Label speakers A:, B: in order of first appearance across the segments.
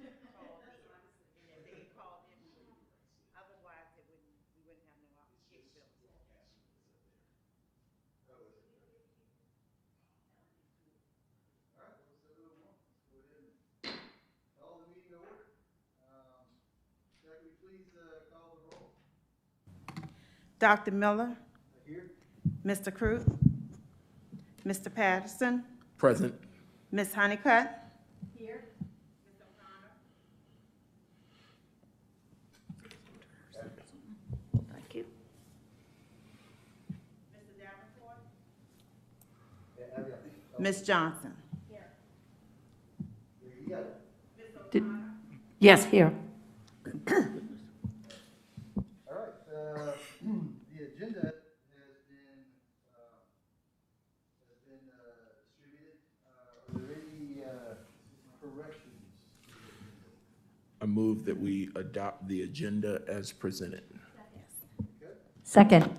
A: called in, and if they get called in, we wouldn't, otherwise it wouldn't, we wouldn't have no capability.
B: All right, let's move on. Let's go ahead and call the meeting to order. Jack, will you please call the roll?
A: Dr. Miller,
B: Here.
A: Mr. Cruz, Mr. Patterson,
C: Present.
A: Ms. Honeycutt. Here. Ms. O'Connor.
D: Thank you.
A: Mr. Davenport.
B: Yeah, Abby, I think.
A: Ms. Johnson.
B: You got it.
A: Ms.
D: Did-
A: O'Connor.
D: Yes, here.
B: All right, the agenda has been distributed. Are there any corrections?
C: I move that we adopt the agenda as presented.
B: Okay.
D: Second.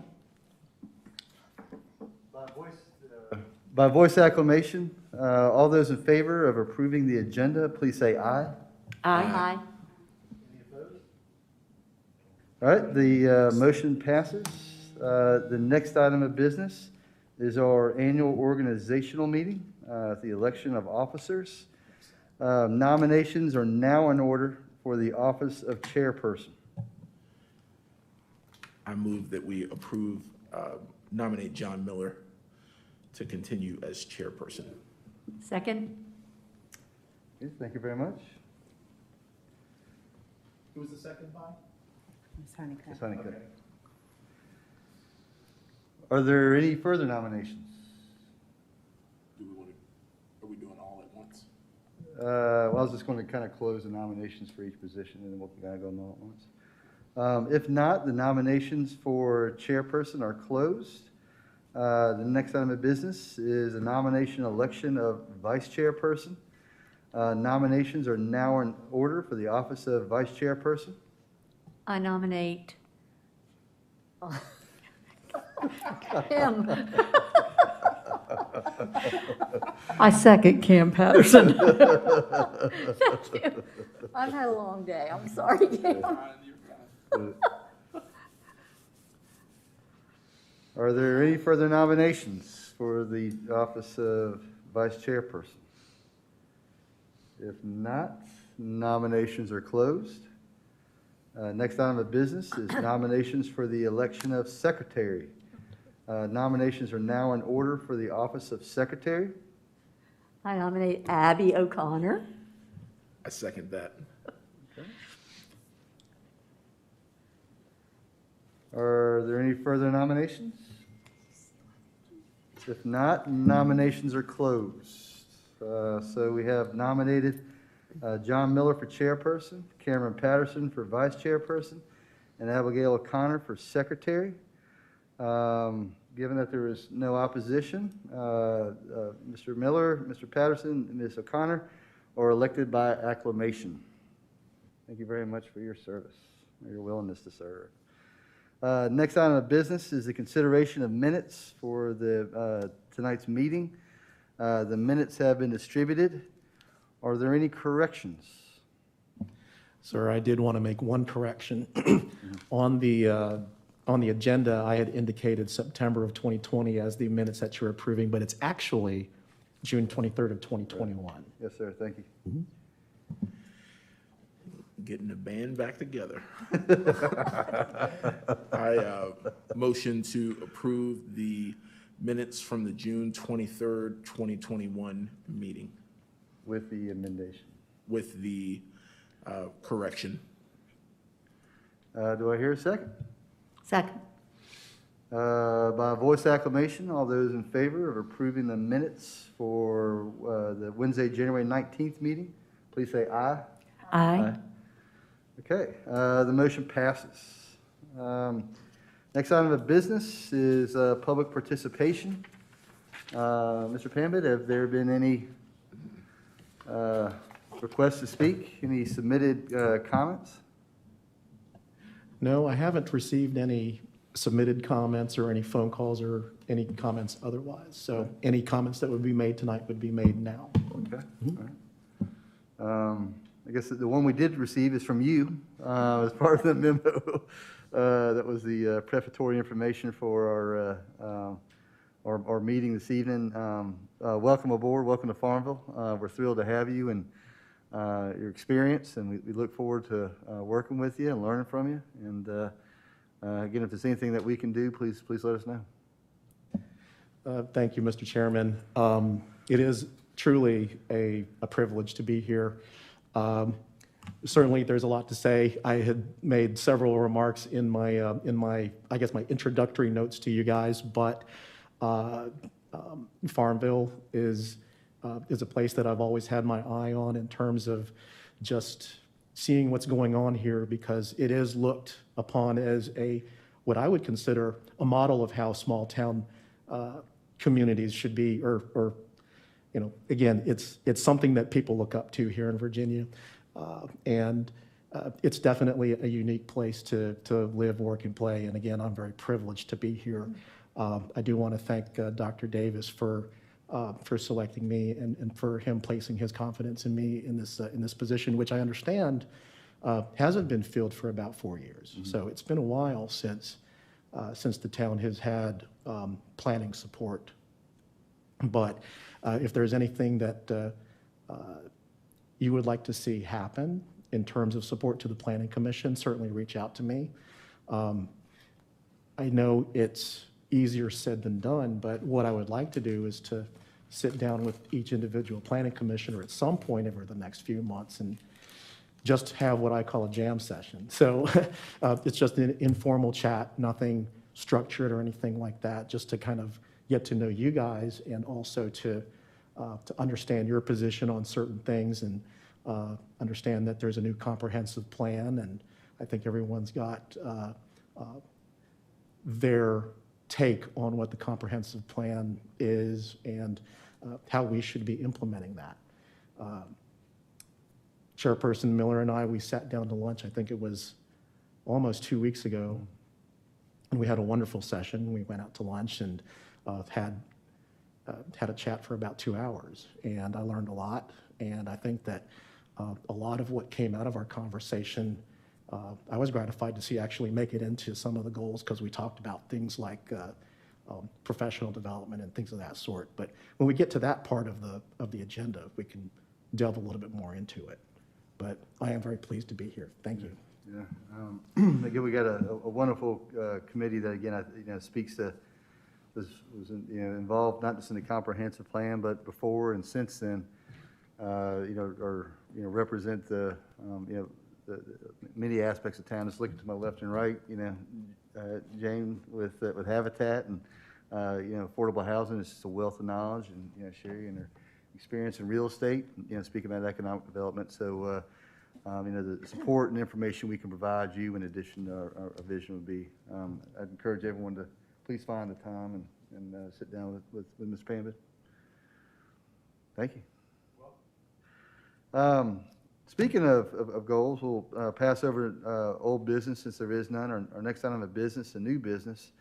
B: By voice acclamation, all those in favor of approving the agenda, please say aye.
D: Aye.
B: Any opposed? All right, the motion passes. The next item of business is our annual organizational meeting, the election of officers. Nominations are now in order for the office of chairperson.
C: I move that we approve, nominate John Miller to continue as chairperson.
D: Second.
B: Okay, thank you very much.
C: Who was the second by?
A: Ms. Honeycutt.
B: Ms. Honeycutt. Are there any further nominations?
C: Do we want to, are we doing all at once?
B: Well, I was just going to kind of close the nominations for each position, and then we'll kind of go all at once. If not, the nominations for chairperson are closed. The next item of business is a nomination election of vice chairperson. Nominations are now in order for the office of vice chairperson.
D: I nominate Kim. I second Kim Patterson. Thank you. I've had a long day. I'm sorry, Kim.
B: Are there any further nominations for the office of vice chairperson? If not, nominations are closed. Next item of business is nominations for the election of secretary. Nominations are now in order for the office of secretary.
D: I nominate Abby O'Connor.
C: I second that.
B: Are there any further nominations? If not, nominations are closed. So we have nominated John Miller for chairperson, Cameron Patterson for vice chairperson, and Abigail O'Connor for secretary. Given that there is no opposition, Mr. Miller, Mr. Patterson, and Ms. O'Connor are elected by acclamation. Thank you very much for your service, or your willingness to serve. Next item of business is the consideration of minutes for the tonight's meeting. The minutes have been distributed. Are there any corrections?
E: Sir, I did want to make one correction. On the agenda, I had indicated September of 2020 as the minutes that you're approving, but it's actually June 23rd of 2021.
B: Yes, sir. Thank you.
C: Getting the band back together. I motion to approve the minutes from the June 23rd, 2021 meeting
B: With the amendation.
C: with the correction.
B: Do I hear a second?
D: Second.
B: By voice acclamation, all those in favor of approving the minutes for the Wednesday, January 19th meeting, please say aye.
D: Aye.
B: Okay, the motion passes. Next item of business is public participation. Mr. Pambit, have there been any requests to speak? Any submitted comments?
E: No, I haven't received any submitted comments or any phone calls or any comments otherwise. So any comments that would be made tonight would be made now.
B: Okay. All right. I guess the one we did receive is from you as part of the memo. That was the prefatory information for our meeting this evening. Welcome aboard, welcome to Farmville. We're thrilled to have you and your experience, and we look forward to working with you and learning from you. And again, if there's anything that we can do, please let us know.
E: Thank you, Mr. Chairman. It is truly a privilege to be here. Certainly, there's a lot to say. I had made several remarks in my I guess my introductory notes to you guys, but Farmville is a place that I've always had my eye on in terms of just seeing what's going on here, because it is looked upon as what I would consider a model of how small town communities should be, or again, it's something that people look up to here in Virginia, and it's definitely a unique place to live, work, and play. And again, I'm very privileged to be here. I do want to thank Dr. Davis for selecting me and for him placing his confidence in me in this position, which I understand hasn't been filled for about 4 years. Mm-hmm. So it's been a while since the town has had planning support. But if there's anything that you would like to see happen in terms of support to the Planning Commission, certainly reach out to me. I know it's easier said than done, but what I would like to do is to sit down with each individual planning commissioner at some point over the next few months and just have what I call a jam session. So it's just an informal chat, nothing structured or anything like that, just to kind of get to know you guys, and also to understand your position on certain things, and understand that there's a new comprehensive plan, and I think everyone's got their take on what the comprehensive plan is and how we should be implementing that. Chairperson Miller and I, we sat down to lunch, I think it was almost 2 weeks ago, and we had a wonderful session. We went out to lunch and had a chat for about 2 hours, and I learned a lot. And I think that a lot of what came out of our conversation, I was gratified to see actually make it into some of the goals, because we talked about things like professional development and things of that sort. But when we get to that part of the agenda, we can delve a little bit more into it. But I am very pleased to be here. Thank you.
B: Yeah. Again, we got a wonderful committee that, again, speaks to, was involved not just in the comprehensive plan, but before and since then, represent the many aspects of town. Just looking to my left and right, Jane with Habitat and affordable housing is just a wealth of knowledge, and Sherry and her experience in real estate, speaking about economic development. So, the support and information we can provide you, in addition to our vision, would be, I'd encourage everyone to please find the time and sit down with Ms. Pambid. Thank you. Speaking of goals, we'll pass over old business since there is none. Our next item of business, a new business,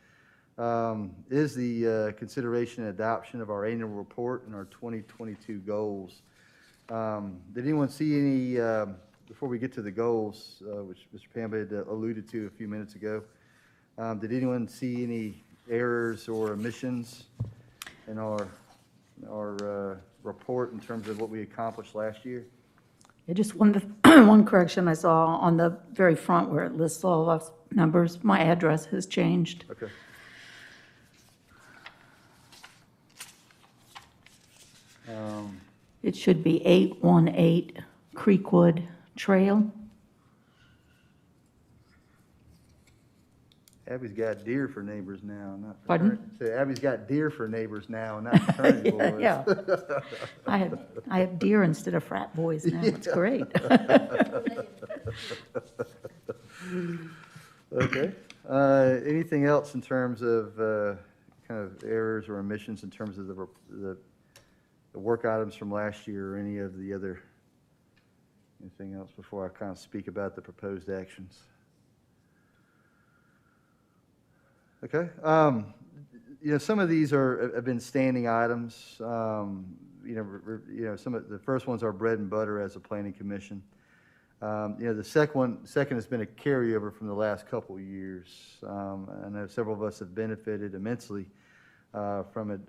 B: is the consideration and adoption of our annual report and our 2022 goals. Did anyone see any, before we get to the goals, which Mr. Pambid alluded to a few minutes ago, did anyone see any errors or omissions in our report in terms of what we accomplished last year?
D: Yeah, just one correction I saw on the very front where it lists all of us numbers. My address has changed.
B: Okay.
D: It should be 818 Creekwood Trail.
B: Abby's got deer for neighbors now, not for
D: Pardon?
B: So Abby's got deer for neighbors now, not fraternity boys.
D: Yeah. I have deer instead of frat boys now. It's great.
B: Okay. Anything else in terms of kind of errors or omissions in terms of the work items from last year, or any of the other, anything else before I kind of speak about the proposed actions? Okay. Some of these have been standing items. Some of the first ones are bread and butter as a planning commission. The second has been a carryover from the last couple of years. I know several of us have benefited immensely from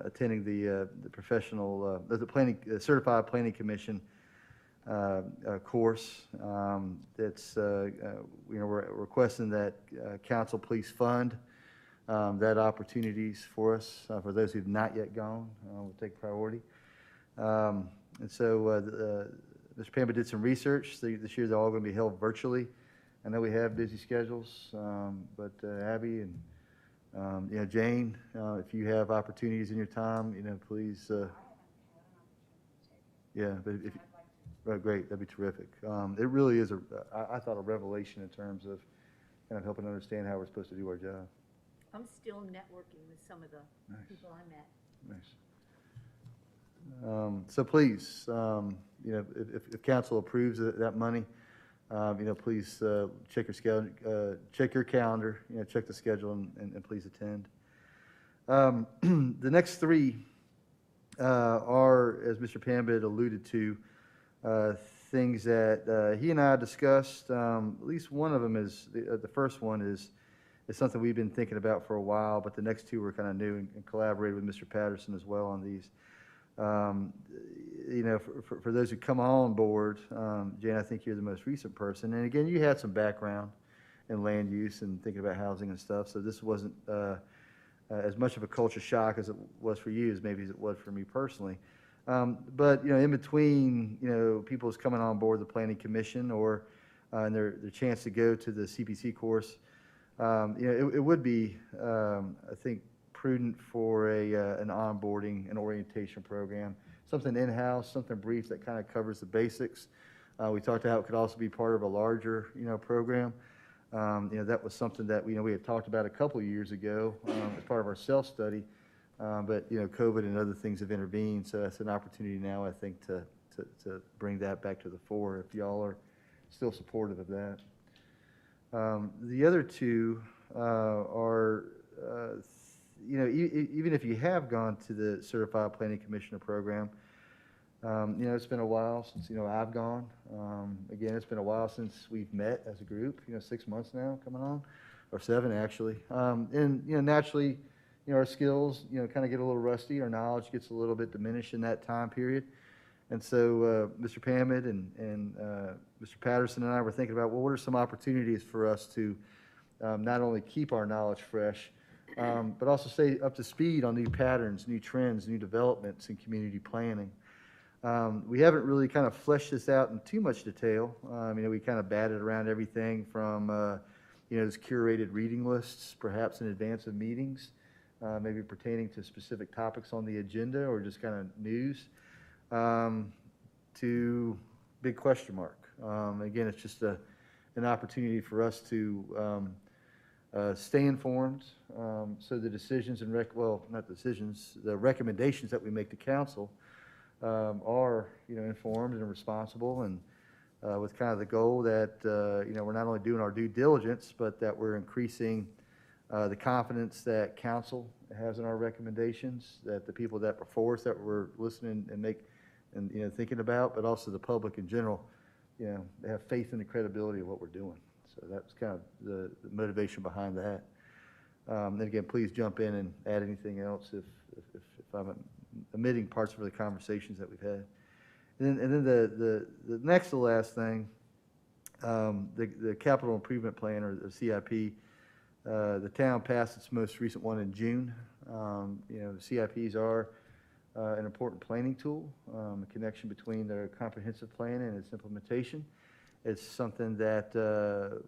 B: attending the professional, the Certified Planning Commission course. We're requesting that council please fund that opportunities for us. For those who've not yet gone, we'll take priority. And so Mr. Pamba did some research. This year they're all going to be held virtually. I know we have busy schedules, but Abby and Jane, if you have opportunities in your time, please. Yeah, but if oh, great, that'd be terrific. It really is I thought a revelation in terms of kind of helping understand how we're supposed to do our job.
D: I'm still networking with some of the people I met.
B: Nice. So please, if council approves that money, please check your calendar, check the schedule, and please attend. The next three are, as Mr. Pambit alluded to, things that he and I discussed. At least one of them is, the first one is something we've been thinking about for a while, but the next two were kind of new and collaborated with Mr. Patterson as well on these. For those who come on board, Jane, I think you're the most recent person. And again, you had some background in land use and thinking about housing and stuff, so this wasn't as much of a culture shock as it was for you, as maybe as it was for me personally. But in between, people's coming on board the Planning Commission or and their chance to go to the CPC course, it would be, I think, prudent for an onboarding and orientation program, something in-house, something brief that kind of covers the basics. We talked about how it could also be part of a larger, program. That was something that we had talked about a couple of years ago as part of our self-study, but COVID and other things have intervened, so that's an opportunity now, I think, to bring that back to the fore if y'all are still supportive of that. The other two are, even if you have gone to the Certified Planning Commissioner program, it's been a while since, I've gone. Again, it's been a while since we've met as a group, 6 months now coming on, or 7 actually. And, naturally, our skills, kind of get a little rusty. Our knowledge gets a little bit diminished in that time period. And so Mr. Pamit and Mr. Patterson and I were thinking about, well, what are some opportunities for us to not only keep our knowledge fresh, but also stay up to speed on new patterns, new trends, new developments in community planning. We haven't really kind of fleshed this out in too much detail. We kind of batted around everything from, those curated reading lists, perhaps in advance of meetings, maybe pertaining to specific topics on the agenda or just kind of news, to big question mark. Again, it's just an opportunity for us to stay informed, so the decisions and the recommendations that we make to council are informed and responsible, and with kind of the goal that we're not only doing our due diligence, but that we're increasing the confidence that council has in our recommendations, that the people that before us that we're listening and thinking about, but also the public in general, they have faith in the credibility of what we're doing. So that's kind of the motivation behind that. And again, please jump in and add anything else if I'm omitting parts of the conversations that we've had. And then the next to last thing, the capital improvement plan, or the CIP, the town passed its most recent one in June. CIPs are an important planning tool, a connection between the comprehensive plan and its implementation. It's something that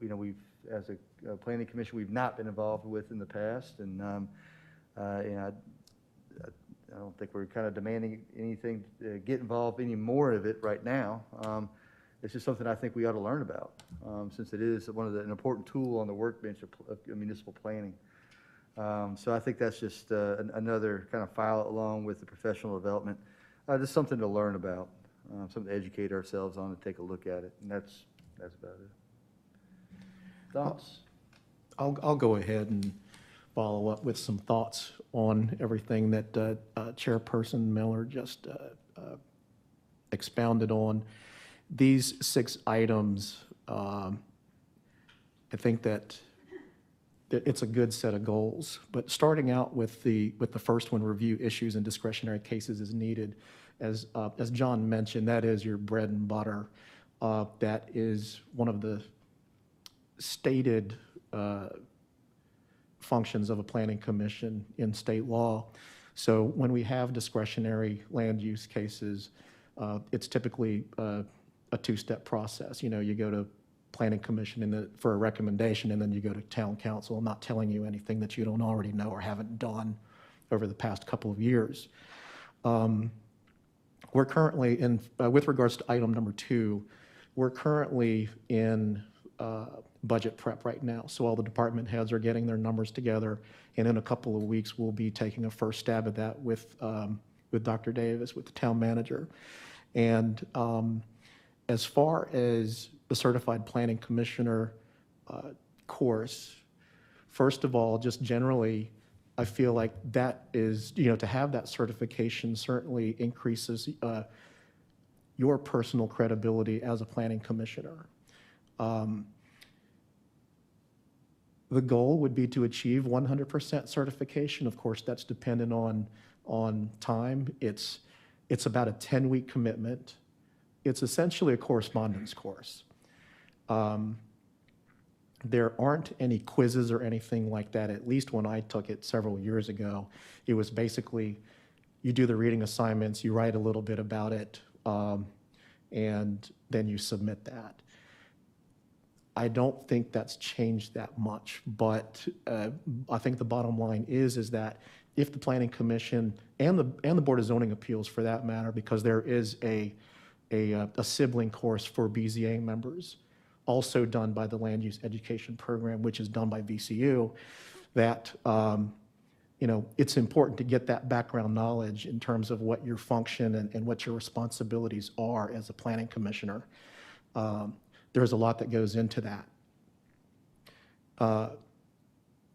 B: we've, as a planning commission, we've not been involved with in the past, and I don't think we're kind of demanding anything to get involved any more of it right now. It's just something I think we ought to learn about, since it is an important tool on the workbench of municipal planning. So I think that's just another kind of file along with the professional development, just something to learn about, something to educate ourselves on and take a look at it, and that's about it. Thoughts?
E: I'll go ahead and follow up with some thoughts on everything that Chairperson Miller just expounded on. These 6 items, I think that it's a good set of goals. But starting out with the first one, review issues and discretionary cases as needed. As John mentioned, that is your bread and butter. That is one of the stated functions of a planning commission in state law. So when we have discretionary land use cases, it's typically a 2-step process. You know, you go to planning commission for a recommendation, and then you go to town council. I'm not telling you anything that you don't already know or haven't done over the past couple of years. We're currently in, with regards to item number 2, we're currently in budget prep right now. So all the department heads are getting their numbers together, and in a couple of weeks, we'll be taking a first stab at that with Dr. Davis, with the town manager. And as far as the Certified Planning Commissioner course, first of all, just generally, I feel like that is, you know, to have that certification certainly increases your personal credibility as a planning commissioner. The goal would be to achieve 100% certification. Of course, that's dependent on time. It's about a 10-week commitment. It's essentially a correspondence course. There aren't any quizzes or anything like that. At least when I took it several years ago, it was basically you do the reading assignments, you write a little bit about it, and then you submit that. I don't think that's changed that much, but I think the bottom line is that if the Planning Commission and the Board of Zoning Appeals, for that matter, because there is a sibling course for BZA members, also done by the Land Use Education Program, which is done by VCU, that you know, it's important to get that background knowledge in terms of what your function and what your responsibilities are as a planning commissioner. There's a lot that goes into that.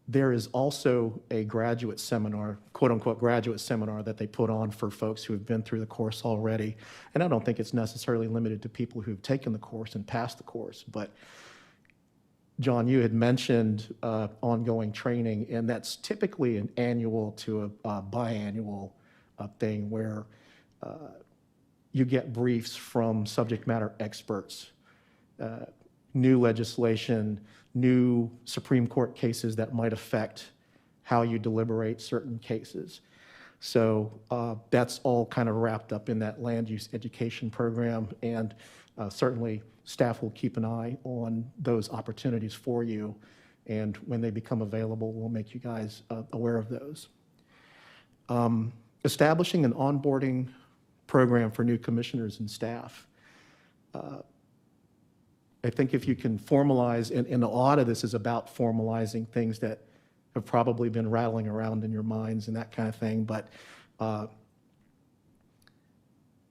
E: There is also a graduate seminar, quote unquote graduate seminar, that they put on for folks who have been through the course already. And I don't think it's necessarily limited to people who've taken the course and passed the course. But John, you had mentioned ongoing training, and that's typically an annual to a biannual thing where you get briefs from subject matter experts. New legislation, new Supreme Court cases that might affect how you deliberate certain cases. So that's all kind of wrapped up in that land use education program, and certainly staff will keep an eye on those opportunities for you, and when they become available, we'll make you guys aware of those. Establishing an onboarding program for new commissioners and staff. I think if you can formalize, and a lot of this is about formalizing things that have probably been rattling around in your minds and that kind of thing, but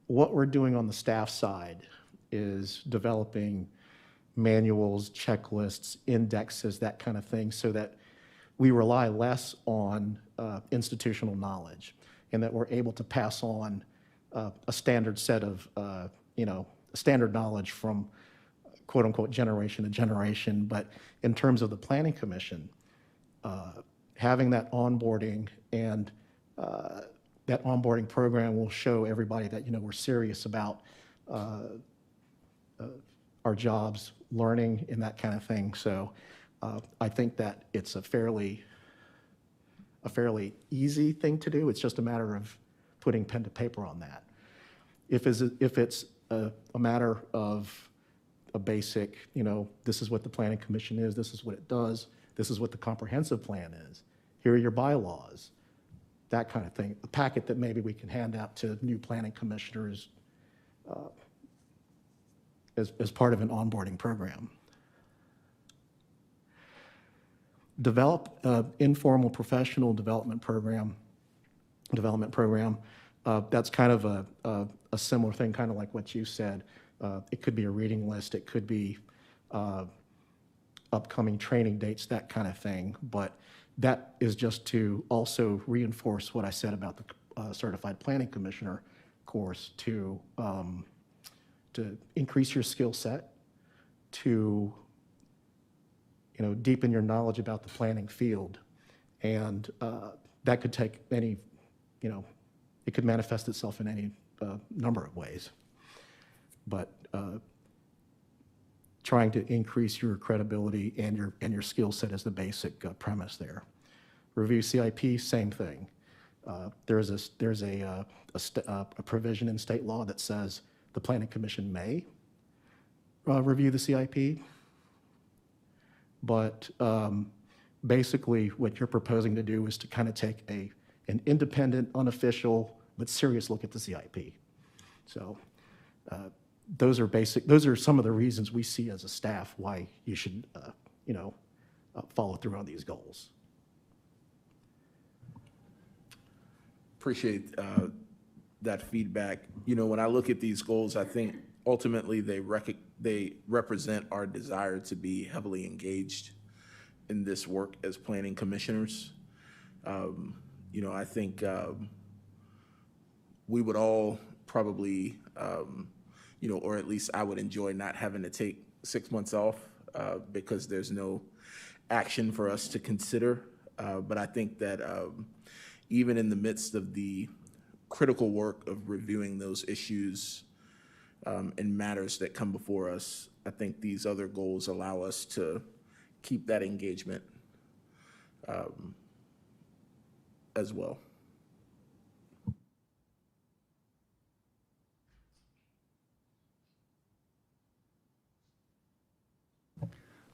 E: what we're doing on the staff side is developing manuals, checklists, indexes, that kind of thing, so that we rely less on institutional knowledge, and that we're able to pass on a standard set of, you know, standard knowledge from quote unquote generation to generation. But in terms of the Planning Commission, having that onboarding and that onboarding program will show everybody that, you know, we're serious about our jobs, learning, and that kind of thing. So I think that it's a fairly easy thing to do. It's just a matter of putting pen to paper on that. If it's a matter of a basic, you know, this is what the Planning Commission is, this is what it does, this is what the comprehensive plan is, here are your bylaws, that kind of thing. A packet that maybe we can hand out to new planning commissioners as part of an onboarding program. Develop informal professional development program. That's kind of a similar thing, kind of like what you said. It could be a reading list, it could be upcoming training dates, that kind of thing. But that is just to also reinforce what I said about the Certified Planning Commissioner course, to to increase your skill set, to deepen your knowledge about the planning field. And that could take any, it could manifest itself in any number of ways. But trying to increase your credibility and your skill set is the basic premise there. Review CIP, same thing. There's a provision in state law that says the Planning Commission may review the CIP, but basically what you're proposing to do is to kind of take an independent, unofficial, but serious look at the CIP. So those are some of the reasons we see as a staff why you should follow through on these goals.
C: Appreciate that feedback. When I look at these goals, I think ultimately they represent our desire to be heavily engaged in this work as planning commissioners. I think we would all probably, or at least I would enjoy not having to take 6 months off because there's no action for us to consider. But I think that even in the midst of the critical work of reviewing those issues and matters that come before us, I think these other goals allow us to keep that engagement as well.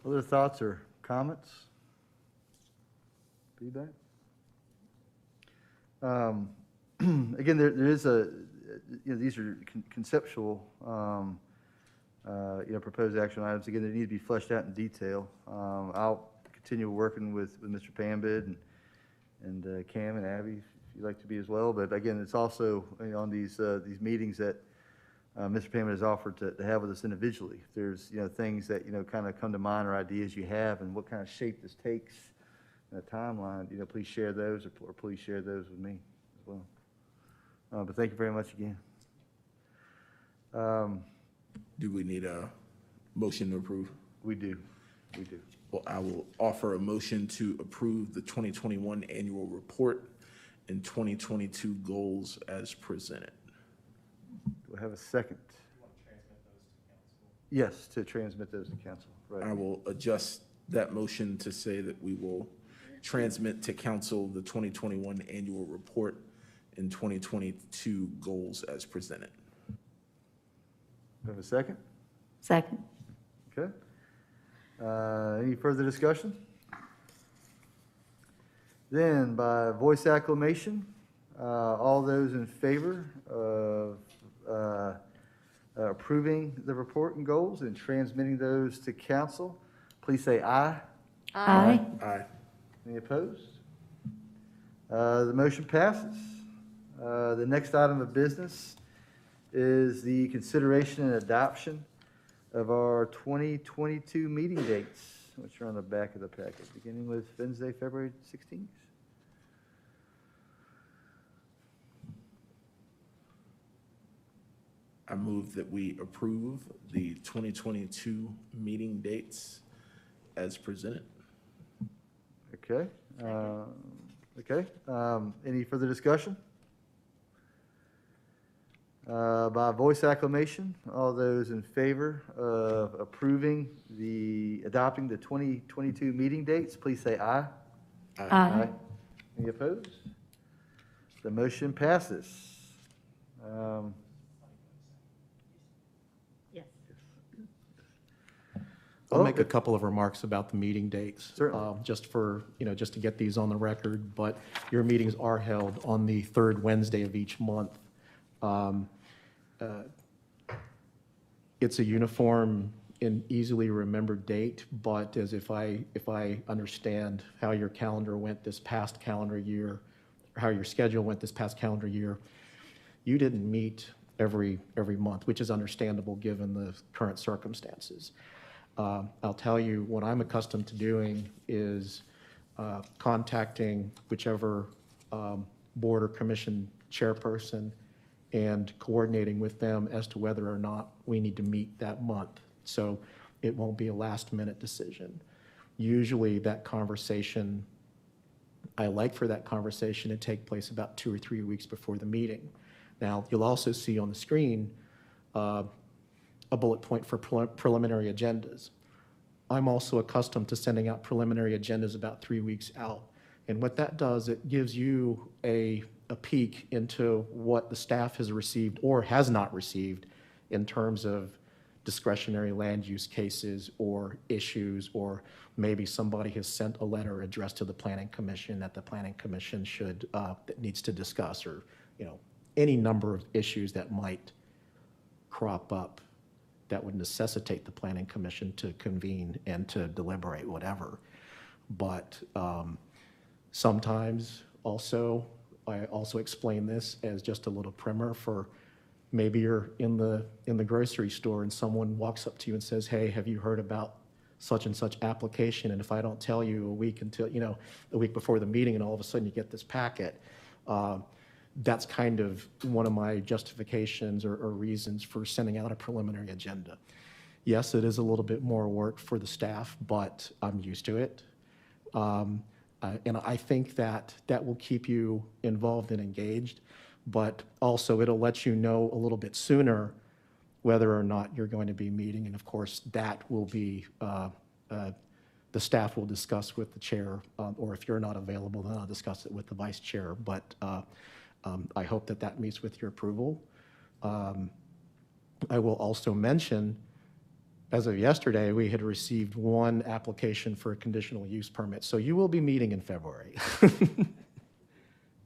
B: Other thoughts or comments? Feedback? Again, there is these are conceptual, proposed action items. Again, they need to be fleshed out in detail. I'll continue working with Mr. Pambid and Cam and Abby, if you'd like to be as well. But again, it's also on these meetings that Mr. Pambid has offered to have with us individually. If there's things that kind of come to mind or ideas you have and what kind of shape this takes in a timeline, please share those or please share those with me as well. But thank you very much again.
C: Do we need a motion to approve?
B: We do.
C: Well, I will offer a motion to approve the 2021 annual report and 2022 goals as presented.
B: Do I have a second? Yes, to transmit those to council. Right.
C: I will adjust that motion to say that we will transmit to council the 2021 annual report and 2022 goals as presented.
B: Do I have a second?
D: Second.
B: Okay. Any further discussion? Then, by voice acclamation, all those in favor of approving the report and goals and transmitting those to council, please say aye.
D: Aye.
C: Aye.
B: Any opposed? The motion passes. The next item of business is the consideration and adoption of our 2022 meeting dates, which are on the back of the packet, beginning with Wednesday, February 16th.
C: I move that we approve the 2022 meeting dates as presented.
B: Okay. Any further discussion? By voice acclamation, all those in favor of adopting the 2022 meeting dates, please say aye.
D: Aye.
B: Any opposed? The motion passes.
A: Yes.
E: I'll make a couple of remarks about the meeting dates.
B: Certainly.
E: Just to get these on the record, but your meetings are held on the third Wednesday of each month. It's a uniform and easily remembered date, but as if I understand how your calendar went this past calendar year, or how your schedule went this past calendar year, you didn't meet every month, which is understandable given the current circumstances. I'll tell you, what I'm accustomed to doing is contacting whichever board or commission chairperson and coordinating with them as to whether or not we need to meet that month. So it won't be a last-minute decision. Usually that conversation, I like for that conversation to take place about 2 or 3 weeks before the meeting. Now, you'll also see on the screen a bullet point for preliminary agendas. I'm also accustomed to sending out preliminary agendas about 3 weeks out. And what that does, it gives you a peek into what the staff has received or has not received in terms of discretionary land use cases or issues, or maybe somebody has sent a letter addressed to the Planning Commission that the Planning Commission should, that needs to discuss, or, any number of issues that might crop up that would necessitate the Planning Commission to convene and to deliberate whatever. But sometimes also, I also explain this as just a little primer for maybe you're in the grocery store and someone walks up to you and says, hey, have you heard about such and such application? And if I don't tell you a week before the meeting, and all of a sudden you get this packet, that's kind of one of my justifications or reasons for sending out a preliminary agenda. Yes, it is a little bit more work for the staff, but I'm used to it. And I think that will keep you involved and engaged, but also it'll let you know a little bit sooner whether or not you're going to be meeting. And of course, that will be, the staff will discuss with the chair, or if you're not available, then I'll discuss it with the vice chair. But I hope that meets with your approval. I will also mention, as of yesterday, we had received one application for a conditional use permit. So you will be meeting in February.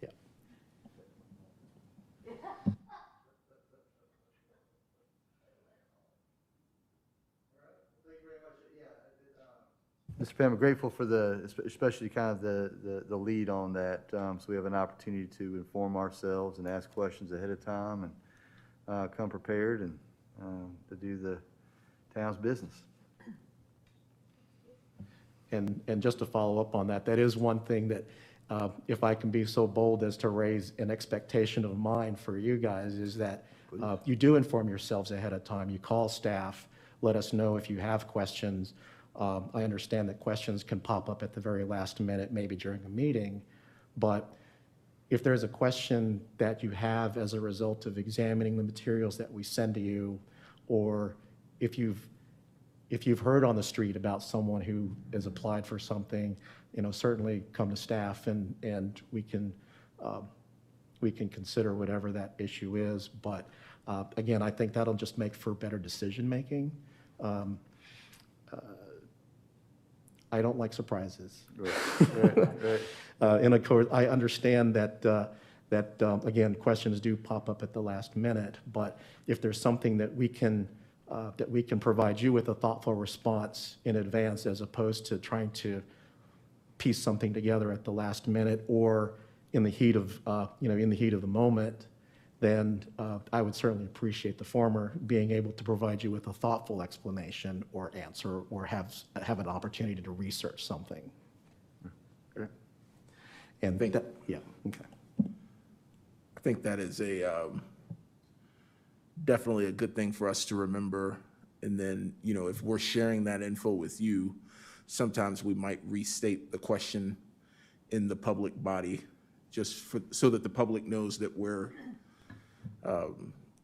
E: Yeah.
B: Mr. Pam, I'm grateful for especially kind of the lead on that. So we have an opportunity to inform ourselves and ask questions ahead of time and come prepared and to do the town's business.
E: And just to follow up on that, that is one thing that, if I can be so bold as to raise an expectation of mine for you guys, is that you do inform yourselves ahead of time. You call staff, let us know if you have questions. I understand that questions can pop up at the very last minute, maybe during a meeting, but if there's a question that you have as a result of examining the materials that we send to you, or if you've heard on the street about someone who has applied for something, certainly come to staff and we can consider whatever that issue is. But again, I think that'll just make for better decision making. I don't like surprises.
B: Right.
E: And of course, I understand that again, questions do pop up at the last minute, but if there's something that we can provide you with a thoughtful response in advance, as opposed to trying to piece something together at the last minute or in the heat of the moment, then I would certainly appreciate the former, being able to provide you with a thoughtful explanation or answer, or have an opportunity to research something.
B: Great.
E: And that, yeah, okay.
C: I think that is definitely a good thing for us to remember. And then, if we're sharing that info with you, sometimes we might restate the question in the public body, just so that the public knows that we're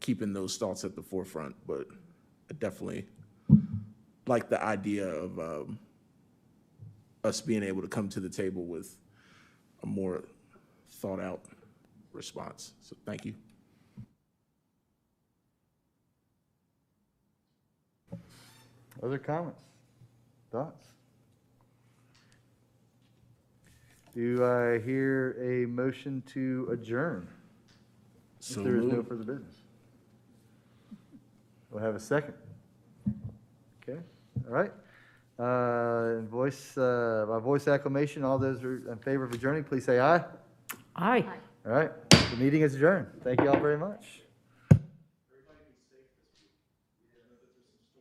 C: keeping those thoughts at the forefront. But I definitely like the idea of us being able to come to the table with a more thought out response. So thank you.
B: Other comments? Thoughts? Do I hear a motion to adjourn?
C: So
B: If there is no
C: moved.
B: further business. We'll have a second. Okay, all right. By voice acclamation, all those who are in favor of adjourning, please say aye.
D: Aye.
B: All right, the meeting is adjourned. Thank you all very much.